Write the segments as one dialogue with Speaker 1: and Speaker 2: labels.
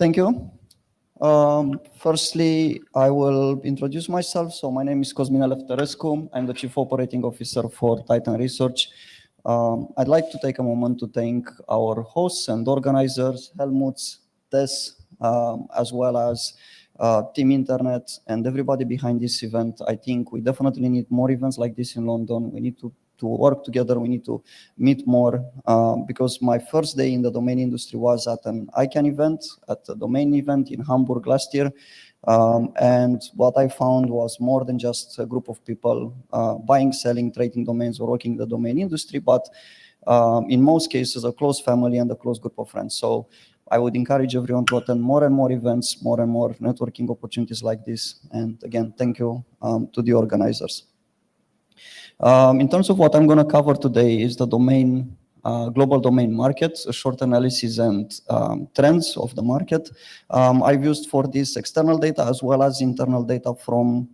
Speaker 1: Thank you. Firstly, I will introduce myself. So my name is Cosmin Elefterescu. I'm the Chief Operating Officer for Titan Research. I'd like to take a moment to thank our hosts and organizers, Helmut, Tess, as well as Team Internet and everybody behind this event. I think we definitely need more events like this in London. We need to work together, we need to meet more, because my first day in the domain industry was at an ICANN event, at a domain event in Hamburg last year. And what I found was more than just a group of people buying, selling, trading domains or working in the domain industry, but in most cases, a close family and a close group of friends. So I would encourage everyone to attend more and more events, more and more networking opportunities like this. And again, thank you to the organizers. In terms of what I'm going to cover today is the domain, global domain market, a short analysis and trends of the market. I've used for this external data as well as internal data from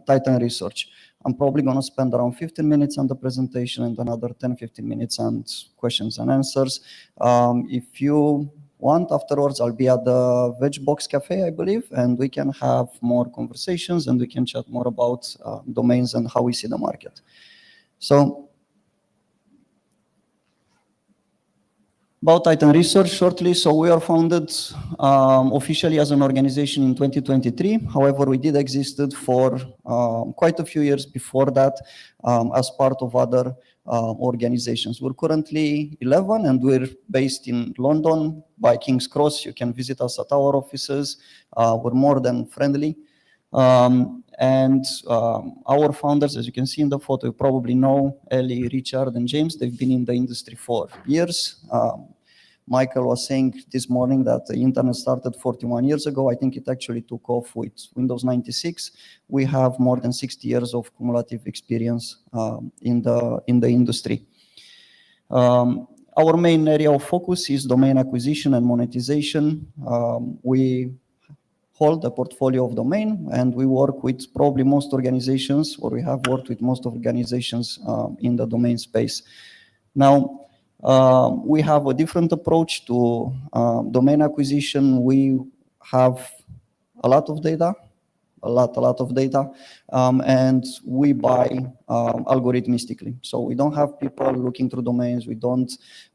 Speaker 1: Titan Research. I'm probably going to spend around 15 minutes on the presentation and another 10-15 minutes on questions and answers. If you want, afterwards, I'll be at the Veg Box Cafe, I believe, and we can have more conversations and we can chat more about domains and how we see the market. So, about Titan Research shortly. So we are founded officially as an organization in 2023. However, we did existed for quite a few years before that as part of other organizations. We're currently 11 and we're based in London by King's Cross. You can visit us at our offices. We're more than friendly. And our founders, as you can see in the photo, you probably know Ellie, Richard, and James. They've been in the industry for years. Michael was saying this morning that the internet started 41 years ago. I think it actually took off with Windows 96. We have more than 60 years of cumulative experience in the industry. Our main area of focus is domain acquisition and monetization. We hold a portfolio of domain and we work with probably most organizations, or we have worked with most organizations in the domain space. Now, we have a different approach to domain acquisition. We have a lot of data, a lot of data, and we buy algorithmistically. So we don't have people looking through domains. We don't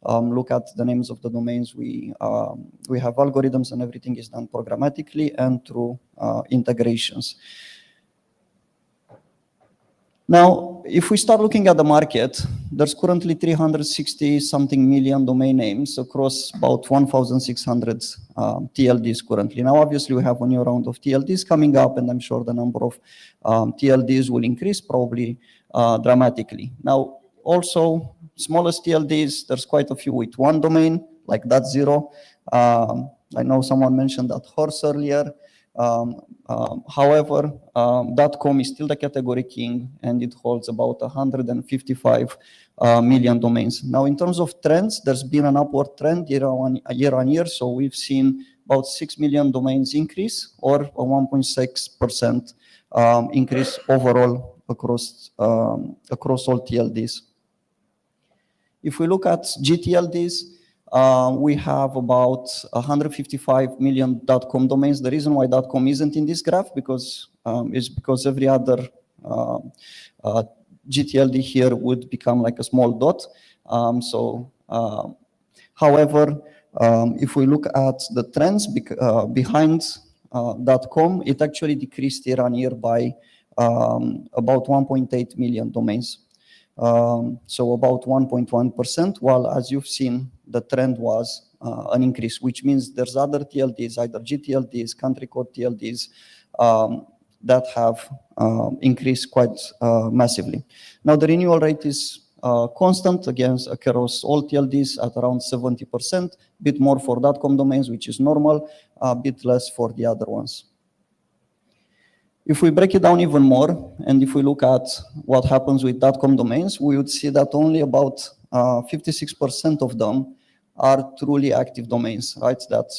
Speaker 1: look at the names of the domains. We have algorithms and everything is done programmatically and through integrations. Now, if we start looking at the market, there's currently 360 something million domain names across about 1,600 TLDs currently. Now, obviously, we have a new round of TLDs coming up, and I'm sure the number of TLDs will increase probably dramatically. Now, also, smallest TLDs, there's quite a few with one domain, like .0. I know someone mentioned that horse earlier. However, .com is still the category king and it holds about 155 million domains. Now, in terms of trends, there's been an upward trend year on year. So we've seen about 6 million domains increase, or a 1.6% increase overall across all TLDs. If we look at GTLDs, we have about 155 million .com domains. The reason why .com isn't in this graph is because every other GTLD here would become like a small dot. However, if we look at the trends behind .com, it actually decreased year on year by about 1.8 million domains. So about 1.1%, while as you've seen, the trend was an increase, which means there's other TLDs, either GTLDs, country code TLDs, that have increased quite massively. Now, the renewal rate is constant across all TLDs at around 70%, a bit more for .com domains, which is normal, a bit less for the other ones. If we break it down even more, and if we look at what happens with .com domains, we would see that only about 56% of them are truly active domains, right, that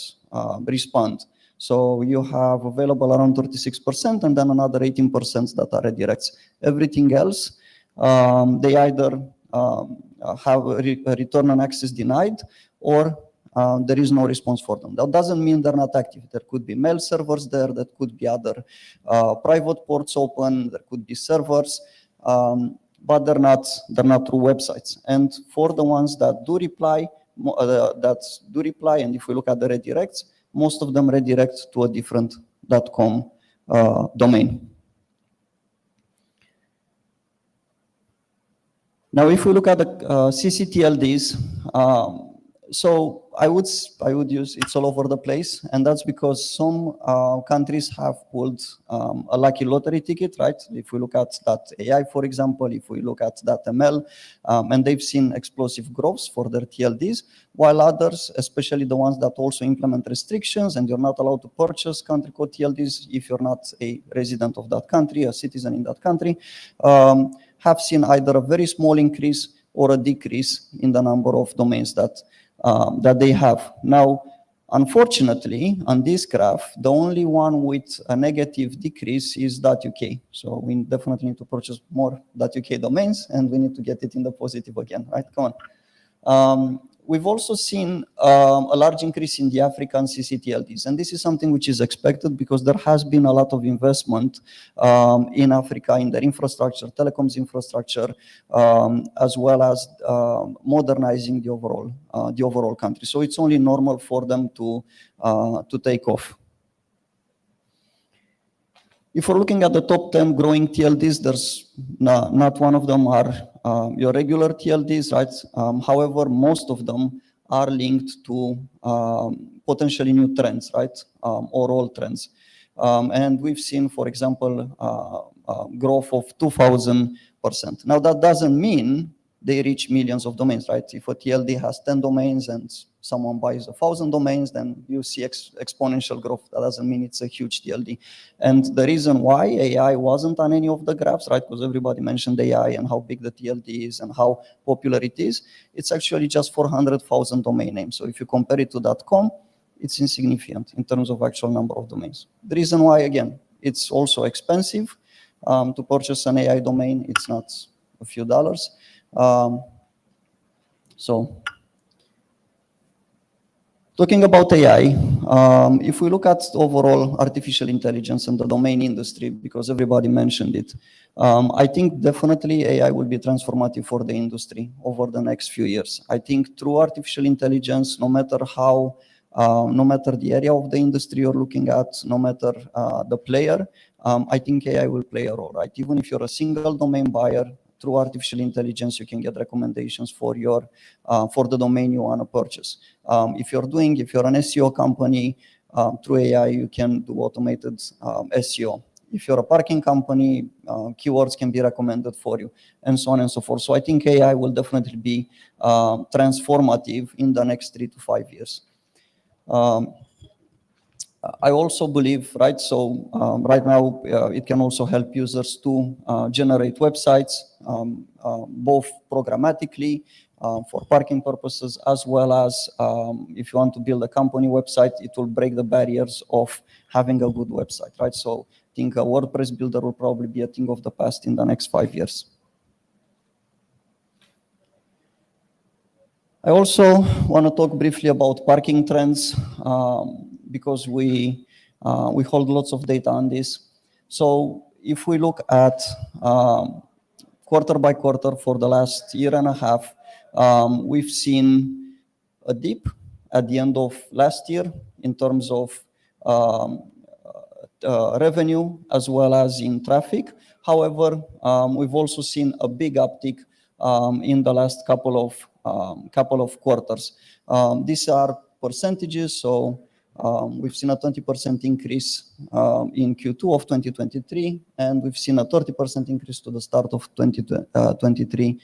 Speaker 1: respond. So you have available around 36% and then another 18% that are redirects. Everything else, they either have a return on access denied, or there is no response for them. That doesn't mean they're not active. There could be mail servers there, that could be other private ports open, there could be servers, but they're not through websites. And for the ones that do reply, and if we look at the redirects, most of them redirect to a different .com domain. Now, if we look at the CCTLDs, so I would use, it's all over the place, and that's because some countries have pulled a lucky lottery ticket, right? If we look at that AI, for example, if we look at that ML, and they've seen explosive growth for their TLDs, while others, especially the ones that also implement restrictions and you're not allowed to purchase country code TLDs if you're not a resident of that country, a citizen in that country, have seen either a very small increase or a decrease in the number of domains that they have. Now, unfortunately, on this graph, the only one with a negative decrease is .uk. So we definitely need to purchase more .uk domains, and we need to get it in the positive again, right? Come on. We've also seen a large increase in the African CCTLDs, and this is something which is expected because there has been a lot of investment in Africa in their infrastructure, telecoms infrastructure, as well as modernizing the overall country. So it's only normal for them to take off. If we're looking at the top 10 growing TLDs, there's not one of them are your regular TLDs, right? However, most of them are linked to potentially new trends, right? Or old trends. And we've seen, for example, growth of 2,000%. Now, that doesn't mean they reach millions of domains, right? If a TLD has 10 domains and someone buys 1,000 domains, then you see exponential growth. That doesn't mean it's a huge TLD. And the reason why AI wasn't on any of the graphs, right? Because everybody mentioned AI and how big the TLD is and how popular it is. It's actually just 400,000 domain names. So if you compare it to .com, it's insignificant in terms of actual number of domains. The reason why, again, it's also expensive to purchase an AI domain. It's not a few dollars. So talking about AI, if we look at overall artificial intelligence and the domain industry, because everybody mentioned it, I think definitely AI will be transformative for the industry over the next few years. I think through artificial intelligence, no matter the area of the industry you're looking at, no matter the player, I think AI will play a role, right? Even if you're a single domain buyer, through artificial intelligence, you can get recommendations for the domain you want to purchase. If you're an SEO company, through AI, you can do automated SEO. If you're a parking company, keywords can be recommended for you, and so on and so forth. So I think AI will definitely be transformative in the next 3 to 5 years. I also believe, right, so right now it can also help users to generate websites, both programmatically for parking purposes, as well as if you want to build a company website, it will break the barriers of having a good website, right? So I think a WordPress builder will probably be a thing of the past in the next 5 years. I also want to talk briefly about parking trends because we hold lots of data on this. So if we look at quarter by quarter for the last year and a half, we've seen a dip at the end of last year in terms of revenue as well as in traffic. However, we've also seen a big uptick in the last couple of quarters. These are percentages, so we've seen a 20% increase in Q2 of 2023, and we've seen a 30% increase to the start of 2023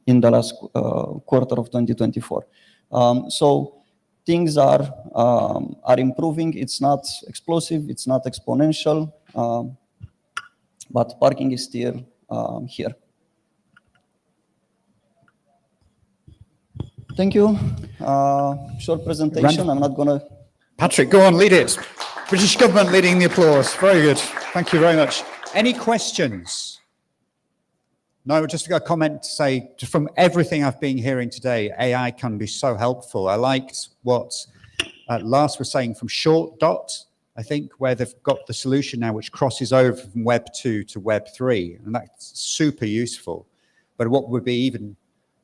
Speaker 1: in the last quarter of 2024. So things are improving. It's not explosive, it's not exponential, but parking is still here. Thank you. Short presentation. I'm not gonna.
Speaker 2: Patrick, go on, lead it. British government leading the applause. Very good. Thank you very much. Any questions? No, just a comment to say, from everything I've been hearing today, AI can be so helpful. I liked what Lars was saying from Short Dot, I think, where they've got the solution now which crosses over from Web 2 to Web 3, and that's super useful. But what would be even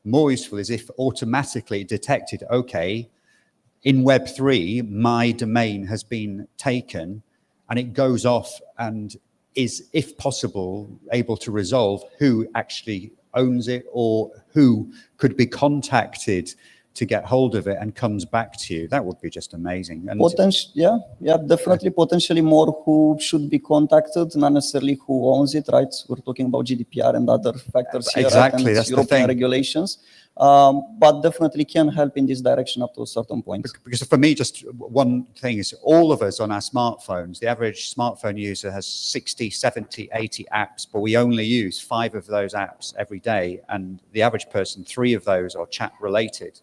Speaker 2: more useful is if automatically it detected, okay, in Web 3, my domain has been taken, and it goes off and is, if possible, able to resolve who actually owns it or who could be contacted to get hold of it and comes back to you. That would be just amazing. And
Speaker 1: Yeah, definitely potentially more who should be contacted, not necessarily who owns it, right? We're talking about GDPR and other factors here,
Speaker 2: exactly,
Speaker 1: right? And
Speaker 2: that's the
Speaker 1: European
Speaker 2: thing.
Speaker 1: regulations, but definitely can help in this direction up to a certain point.
Speaker 2: Because for me, just one thing is all of us on our smartphones, the average smartphone user has 60, 70, 80 apps, but we only use 5 of those apps every day. And the average person, 3 of those are chat related.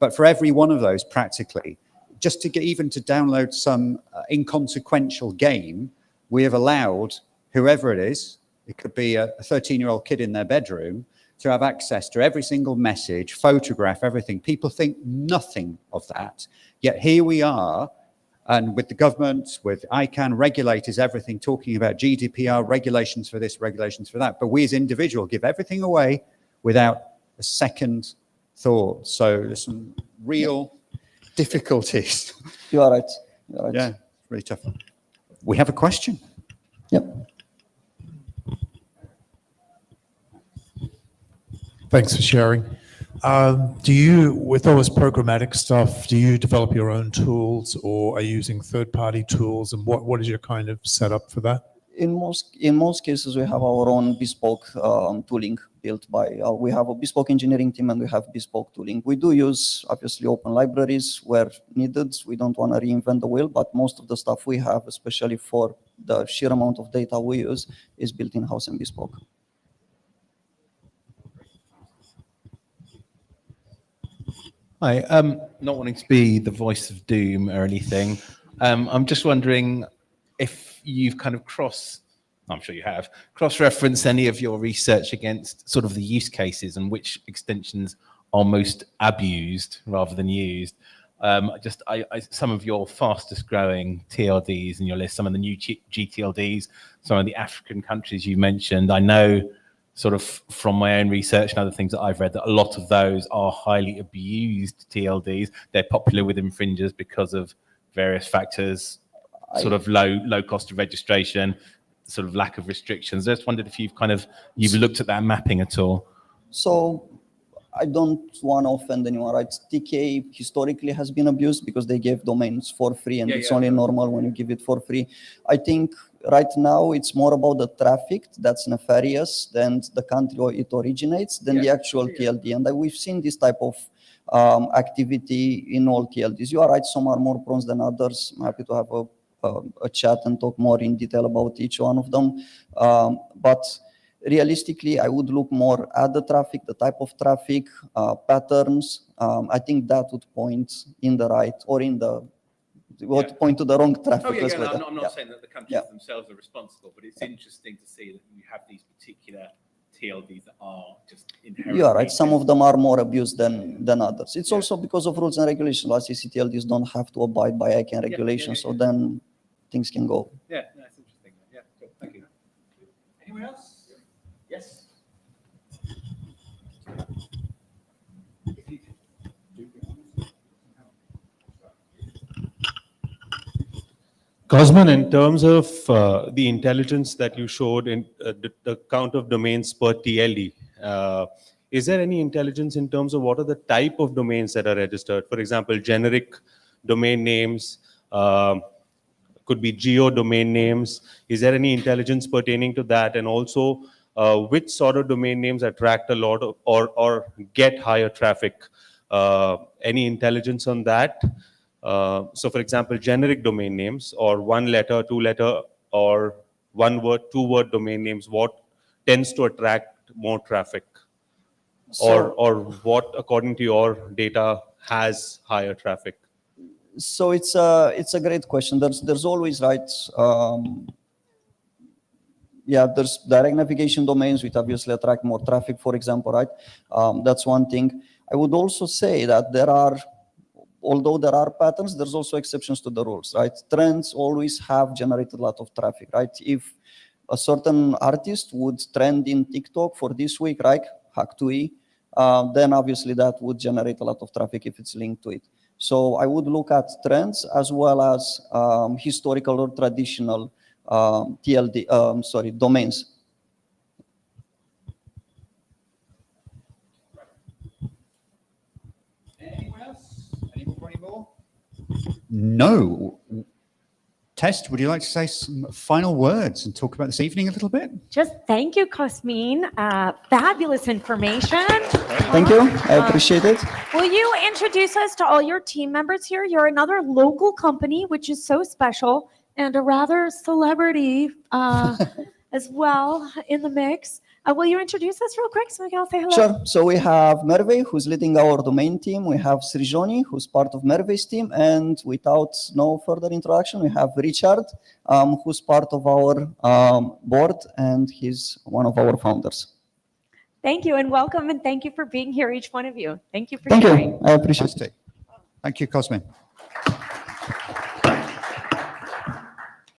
Speaker 2: But for every one of those, practically, just to get even to download some inconsequential game, we have allowed whoever it is, it could be a 13-year-old kid in their bedroom, to have access to every single message, photograph, everything. People think nothing of that. Yet here we are, and with the government, with ICANN, regulators, everything, talking about GDPR, regulations for this, regulations for that. But we as individuals give everything away without a second thought. So there's some real difficulties.
Speaker 1: You are right. You are right.
Speaker 2: Yeah, it's really tough. We have a question.
Speaker 1: Yep.
Speaker 3: Thanks for sharing. Do you, with all this programmatic stuff, do you develop your own tools or are you using third-party tools? And what is your kind of setup for that?
Speaker 1: In most cases, we have our own bespoke tooling built by, we have a bespoke engineering team and we have bespoke tooling. We do use, obviously, open libraries where needed. We don't want to reinvent the wheel, but most of the stuff we have, especially for the sheer amount of data we use, is built in-house and bespoke.
Speaker 4: Hi, not wanting to be the voice of doom or anything. I'm just wondering if you've kind of I'm sure you have, cross-referenced any of your research against sort of the use cases and which extensions are most abused rather than used. Some of your fastest growing TLDs in your list, some of the new GTLDs, some of the African countries you mentioned, I know sort of from my own research and other things that I've read that a lot of those are highly abused TLDs. They're popular with infringers because of various factors, sort of low cost of registration, sort of lack of restrictions. I just wondered if you've looked at that mapping at all.
Speaker 1: So I don't want to offend anyone, right? TK historically has been abused because they gave domains for free, and it's only normal when you give it for free. I think right now it's more about the traffic that's nefarious than the country it originates than the actual TLD. And we've seen this type of activity in all TLDs. You are right, some are more prone than others. I'm happy to have a chat and talk more in detail about each one of them. But realistically, I would look more at the traffic, the type of traffic, patterns. I think that would point in the right or in the point to the wrong traffic.
Speaker 4: I'm not saying that the countries themselves are responsible, but it's interesting to see that you have these particular TLDs that are just inherently.
Speaker 1: You are right. Some of them are more abused than others. It's also because of rules and regulations. Last TLDs don't have to abide by ICANN regulations, so then things can go.
Speaker 4: Yeah, that's interesting. Yeah, cool. Thank you.
Speaker 5: Anyone else? Yes.
Speaker 6: Cosmin, in terms of the intelligence that you showed in the count of domains per TLD, is there any intelligence in terms of what are the type of domains that are registered? For example, generic domain names, could be geo domain names. Is there any intelligence pertaining to that? And also, which sort of domain names attract a lot of or get higher traffic? Any intelligence on that? So for example, generic domain names or 1 letter, 2 letter, or 1 word, 2 word domain names, what tends to attract more traffic? Or what, according to your data, has higher traffic?
Speaker 1: So it's a great question. There's always, right, yeah, there's direct navigation domains which obviously attract more traffic, for example, right? That's one thing. I would also say that although there are patterns, there's also exceptions to the rules, right? Trends always have generated a lot of traffic, right? If a certain artist would trend in TikTok for this week, right? Hack2E, then obviously that would generate a lot of traffic if it's linked to it. So I would look at trends as well as historical or traditional domains.
Speaker 2: Anyone else? Anyone got any more? No. Test, would you like to say some final words and talk about this evening a little bit?
Speaker 7: Just thank you, Cosmin. Fabulous information.
Speaker 1: Thank you, I appreciate it.
Speaker 7: Will you introduce us to all your team members here? You're another local company, which is so special, and a rather celebrity as well in the mix. Will you introduce us real quick so we can all say hello?
Speaker 1: Sure. So we have Merve, who's leading our domain team. We have Srijoni, who's part of Merve's team. And without no further introduction, we have Richard, who's part of our board, and he's one of our founders.
Speaker 7: Thank you and welcome, and thank you for being here, each one of you. Thank you for
Speaker 1: Thank
Speaker 7: sharing.
Speaker 1: you. I appreciate it.
Speaker 2: Fantastic. Thank you, Cosmin.